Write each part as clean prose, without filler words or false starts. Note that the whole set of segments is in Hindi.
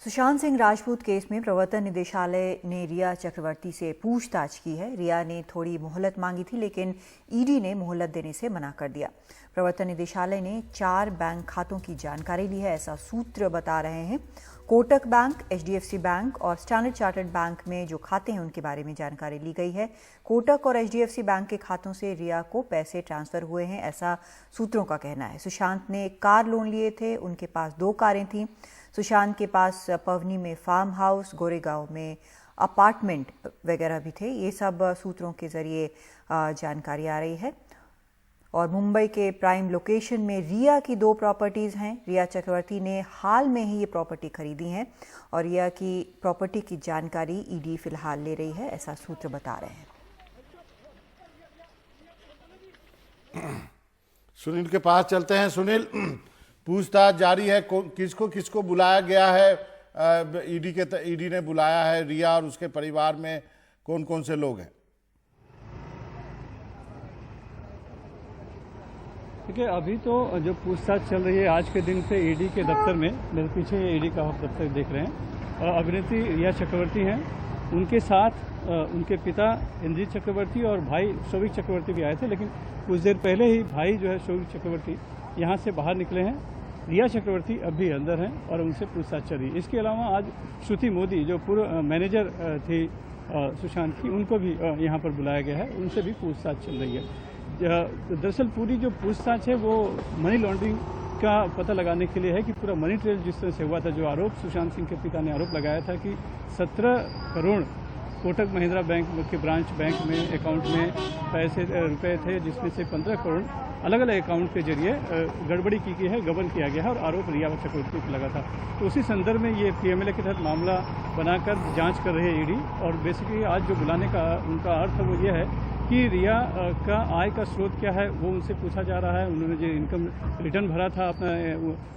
सुशांत सिंह राजपूत केस में प्रवर्तन निदेशालय ने रिया चक्रवर्ती से पूछताछ की है। रिया ने थोड़ी मोहलत मांगी थी, लेकिन ईडी ने मोहलत देने से मना कर दिया। प्रवर्तन निदेशालय ने 4 बैंक खातों की जानकारी ली है, ऐसा सूत्र बता रहे हैं। कोटक बैंक, एचडीएफसी बैंक और स्टैंडर्ड चार्टर्ड बैंक में जो खाते हैं उनके बारे में जानकारी ली गई है। कोटक और एचडीएफसी बैंक के खातों से रिया को पैसे ट्रांसफर हुए हैं, ऐसा सूत्रों का कहना है। सुशांत ने कार लोन लिए थे, उनके पास 2 कारें थीं। सुशांत के पास पवनी में फार्म हाउस, गोरेगांव में अपार्टमेंट वगैरह भी थे। ये सब सूत्रों के जरिए जानकारी आ रही है। और मुंबई के प्राइम लोकेशन में रिया की 2 प्रॉपर्टीज हैं। रिया चक्रवर्ती ने हाल में ही ये प्रॉपर्टी खरीदी है और रिया की प्रॉपर्टी की जानकारी ईडी फिलहाल ले रही है, ऐसा सूत्र बता रहे हैं। सुनील के पास चलते हैं। सुनील, पूछताछ जारी है, किसको किसको बुलाया गया है? ईडी ने बुलाया है। रिया और उसके परिवार में कौन कौन से लोग हैं? देखिए, अभी तो जो पूछताछ चल रही है आज के दिन से ईडी के दफ्तर में, मेरे पीछे ईडी का आप दफ्तर देख रहे हैं, अभिनेत्री रिया चक्रवर्ती हैं। उनके साथ उनके पिता इंद्रजीत चक्रवर्ती और भाई शौविक चक्रवर्ती भी आए थे, लेकिन कुछ देर पहले ही भाई जो है शौविक चक्रवर्ती यहाँ से बाहर निकले हैं। रिया चक्रवर्ती अभी अंदर हैं और उनसे पूछताछ चल रही है। इसके अलावा आज श्रुति मोदी जो पूर्व मैनेजर थी सुशांत की, उनको भी यहाँ पर बुलाया गया है, उनसे भी पूछताछ चल रही है। दरअसल पूरी जो पूछताछ है वो मनी लॉन्ड्रिंग का पता लगाने के लिए है कि पूरा मनी ट्रेल जिस तरह से हुआ था। जो आरोप सुशांत सिंह के पिता ने आरोप लगाया था कि 17 करोड़ कोटक महिंद्रा बैंक के ब्रांच बैंक में अकाउंट में रुपए थे, जिसमें से 15 करोड़ अलग अलग अकाउंट के जरिए गड़बड़ी की गई है, गबन किया गया है और आरोप रिया चक्रवर्ती पर लगा था। तो उसी संदर्भ में ये पीएमएलए के तहत मामला बनाकर जांच कर रही है ईडी। और बेसिकली आज जो बुलाने का उनका अर्थ वो ये है कि रिया का आय का स्रोत क्या है वो उनसे पूछा जा रहा है। उन्होंने जो इनकम रिटर्न भरा था अपना,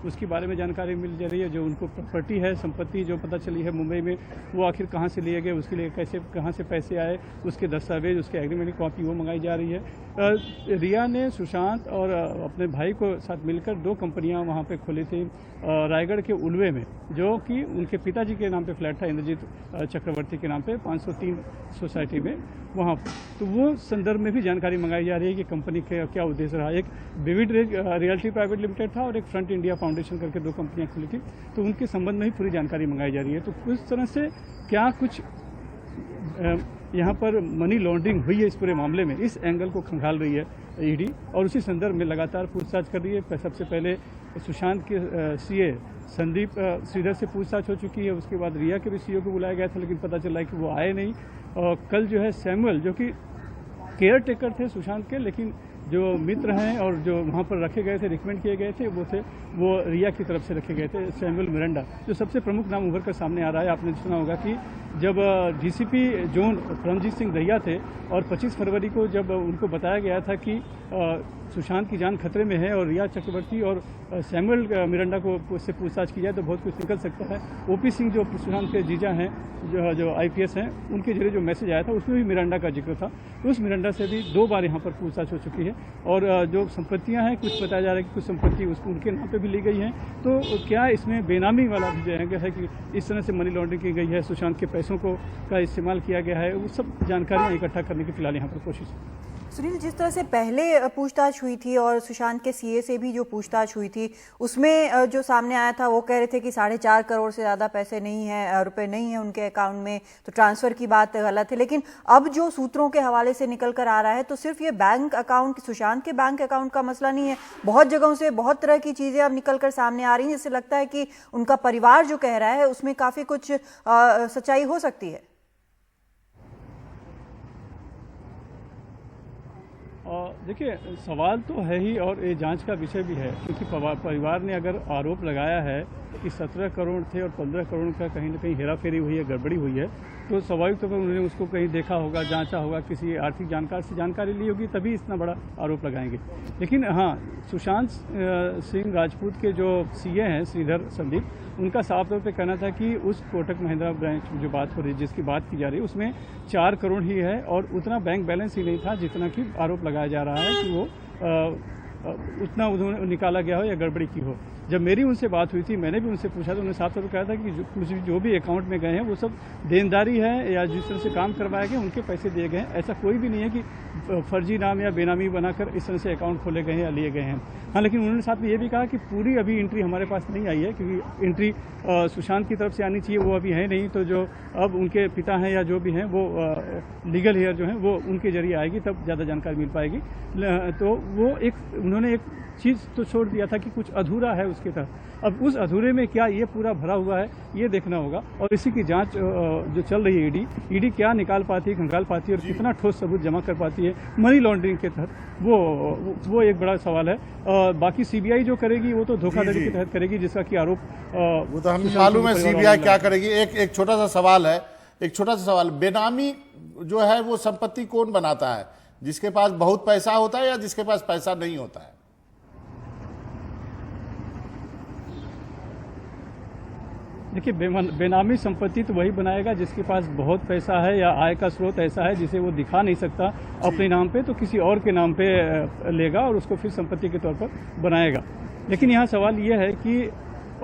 उसके बारे में जानकारी मिल जा रही है। जो उनको प्रॉपर्टी है, संपत्ति जो पता चली है मुंबई में, वो आखिर कहाँ से लिए गए, उसके लिए कैसे कहाँ से पैसे आए, उसके दस्तावेज, उसके एग्रीमेंट की कॉपी वो मंगाई जा रही है। रिया ने सुशांत और अपने भाई को साथ मिलकर 2 कंपनियाँ वहाँ पर खोली थी रायगढ़ के उलवे में, जो कि उनके पिताजी के नाम पे फ्लैट था, इंद्रजीत चक्रवर्ती के नाम पे 503 सोसाइटी में वहाँ। तो वो संदर्भ में भी जानकारी मंगाई जा रही है कि कंपनी का क्या उद्देश्य रहा। एक विविड रियल्टी प्राइवेट लिमिटेड था और एक फ्रंट इंडिया फाउंडेशन करके 2 कंपनियां खुली थी, तो उनके संबंध में ही पूरी जानकारी मंगाई जा रही है। तो कुछ तरह से क्या कुछ यहाँ पर मनी लॉन्ड्रिंग हुई है इस पूरे मामले में, इस एंगल को खंगाल रही है ईडी और उसी संदर्भ में लगातार पूछताछ कर रही है। सबसे पहले सुशांत के सीए संदीप श्रीधर से पूछताछ हो चुकी है। उसके बाद रिया के भी सीईओ को बुलाया गया था, लेकिन पता चला है कि वो आए नहीं। और कल जो है सैमुअल, जो कि केयर टेकर थे सुशांत के, लेकिन जो मित्र हैं और जो वहाँ पर रखे गए थे, रिकमेंड किए गए थे, वो रिया की तरफ से रखे गए थे। सैमुअल मिरांडा जो सबसे प्रमुख नाम उभर कर सामने आ रहा है। आपने सुना होगा कि जब डीसीपी जोन परमजीत सिंह दहिया थे और 25 फरवरी को जब उनको बताया गया था कि सुशांत की जान खतरे में है और रिया चक्रवर्ती और सैमुअल मिरांडा को से पूछताछ की जाए तो बहुत कुछ निकल सकता है। ओपी सिंह जो सुशांत के जीजा हैं, जो आईपीएस हैं, उनके जरिए जो मैसेज आया था उसमें भी मिरांडा का जिक्र था। तो उस मिरांडा से भी 2 बार यहाँ पर पूछताछ हो चुकी है। और जो संपत्तियाँ हैं, कुछ बताया जा रहा है कि कुछ संपत्ति उनके नाम पर भी ली गई हैं। तो क्या इसमें बेनामी वाला भी जो है कि इस तरह से मनी लॉन्ड्रिंग की गई है, सुशांत के पैसों का इस्तेमाल किया गया है, वो सब जानकारियाँ इकट्ठा करने की फिलहाल यहाँ पर कोशिश है। सुनील, जिस तरह से पहले पूछताछ हुई थी और सुशांत के सीए से भी जो पूछताछ हुई थी, उसमें जो सामने आया था वो कह रहे थे कि 4.5 करोड़ से ज़्यादा पैसे नहीं है, रुपए नहीं है उनके अकाउंट में, तो ट्रांसफ़र की बात गलत है। लेकिन अब जो सूत्रों के हवाले से निकल कर आ रहा है, तो सिर्फ ये बैंक अकाउंट, सुशांत के बैंक अकाउंट का मसला नहीं है, बहुत जगहों से बहुत तरह की चीज़ें अब निकल कर सामने आ रही हैं, जिससे लगता है कि उनका परिवार जो कह रहा है उसमें काफ़ी कुछ सच्चाई हो सकती है। देखिए, सवाल तो है ही और ये जांच का विषय भी है, क्योंकि परिवार ने अगर आरोप लगाया है कि 17 करोड़ थे और 15 करोड़ का कहीं ना कहीं हेराफेरी हुई है, गड़बड़ी हुई है, तो स्वाभाविक तौर पर उन्होंने उसको कहीं देखा होगा, जांचा होगा, किसी आर्थिक जानकार से जानकारी ली होगी, तभी इतना बड़ा आरोप लगाएंगे। लेकिन हाँ, सुशांत सिंह राजपूत के जो सीए हैं श्रीधर संदीप, उनका साफ तौर पे कहना था कि उस कोटक महिंद्रा ब्रांच जो बात हो रही, जिसकी बात की जा रही है, उसमें 4 करोड़ ही है और उतना बैंक बैलेंस ही नहीं था जितना कि आरोप लगाया जा रहा है कि वो उतना उन्होंने निकाला गया हो या गड़बड़ी की हो। जब मेरी उनसे बात हुई थी, मैंने भी उनसे पूछा तो उन्होंने साफ तौर पर कहा था कि कुछ जो भी अकाउंट में गए हैं वो सब देनदारी है या जिस तरह से काम करवाए गए उनके पैसे दिए गए हैं। ऐसा कोई भी नहीं है कि फर्जी नाम या बेनामी बनाकर इस तरह से अकाउंट खोले गए हैं या लिए गए हैं। हाँ, लेकिन उन्होंने साथ में ये भी कहा कि पूरी अभी एंट्री हमारे पास नहीं आई है, क्योंकि एंट्री सुशांत की तरफ से आनी चाहिए, वो अभी है नहीं। तो जो अब उनके पिता हैं या जो भी हैं वो लीगल हेयर जो हैं वो उनके जरिए आएगी, तब ज़्यादा जानकारी मिल पाएगी। तो वो उन्होंने एक चीज़ तो छोड़ दिया था कि कुछ अधूरा है उसके तहत। अब उस अधूरे में क्या ये पूरा भरा हुआ है, ये देखना होगा। और इसी की जांच जो चल रही है, ईडी क्या निकाल पाती है, खंगाल पाती है और कितना ठोस सबूत जमा कर पाती है मनी लॉन्ड्रिंग के तहत, वो एक बड़ा सवाल है। बाकी सीबीआई जो करेगी वो तो धोखाधड़ी के तहत करेगी, जिसका कि आरोप वो तो हमें मालूम है सीबीआई क्या करेगी। एक छोटा सा सवाल है, बेनामी जो है वो संपत्ति कौन बनाता है? जिसके पास बहुत पैसा होता है या जिसके पास पैसा नहीं होता है? देखिए, बेनामी संपत्ति तो वही बनाएगा जिसके पास बहुत पैसा है या आय का स्रोत ऐसा है जिसे वो दिखा नहीं सकता अपने नाम पे, तो किसी और के नाम पे लेगा और उसको फिर संपत्ति के तौर पर बनाएगा। लेकिन यहाँ सवाल ये है कि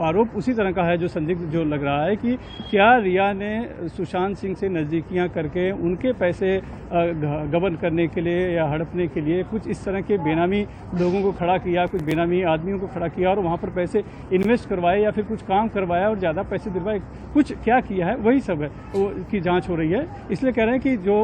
आरोप उसी तरह का है जो संदिग्ध जो लग रहा है कि क्या रिया ने सुशांत सिंह से नज़दीकियां करके उनके पैसे गबन करने के लिए या हड़पने के लिए कुछ इस तरह के बेनामी लोगों को खड़ा किया, कुछ बेनामी आदमियों को खड़ा किया और वहां पर पैसे इन्वेस्ट करवाए या फिर कुछ काम करवाया और ज़्यादा पैसे दिलवाए, कुछ क्या किया है, वही सब है वो की जाँच हो रही है। इसलिए कह रहे हैं कि जो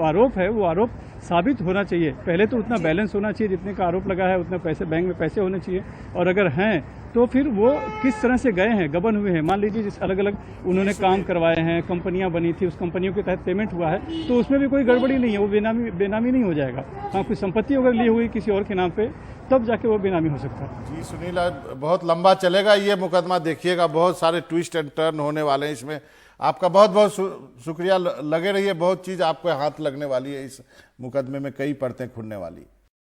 आरोप है वो आरोप साबित होना चाहिए। पहले तो उतना बैलेंस होना चाहिए, जितने का आरोप लगा है उतना पैसे बैंक में पैसे होने चाहिए, और अगर हैं तो फिर वो किस तरह से गए हैं, गबन हुए हैं। मान लीजिए जिस अलग अलग उन्होंने काम करवाए हैं, कंपनियां बनी थी, उस कंपनियों के तहत पेमेंट हुआ है, तो उसमें भी कोई गड़बड़ी नहीं है, वो बेनामी नहीं हो जाएगा। हाँ, कुछ संपत्ति अगर ली हुई किसी और के नाम पे, तब जाके वो बेनामी हो सकता है। जी सुनील, बहुत लंबा चलेगा ये मुकदमा, देखिएगा बहुत सारे ट्विस्ट एंड टर्न होने वाले हैं इसमें। आपका बहुत बहुत शुक्रिया, लगे रहिए, बहुत चीज़ आपको हाथ लगने वाली है इस मुकदमे में, कई परतें खुलने वाली।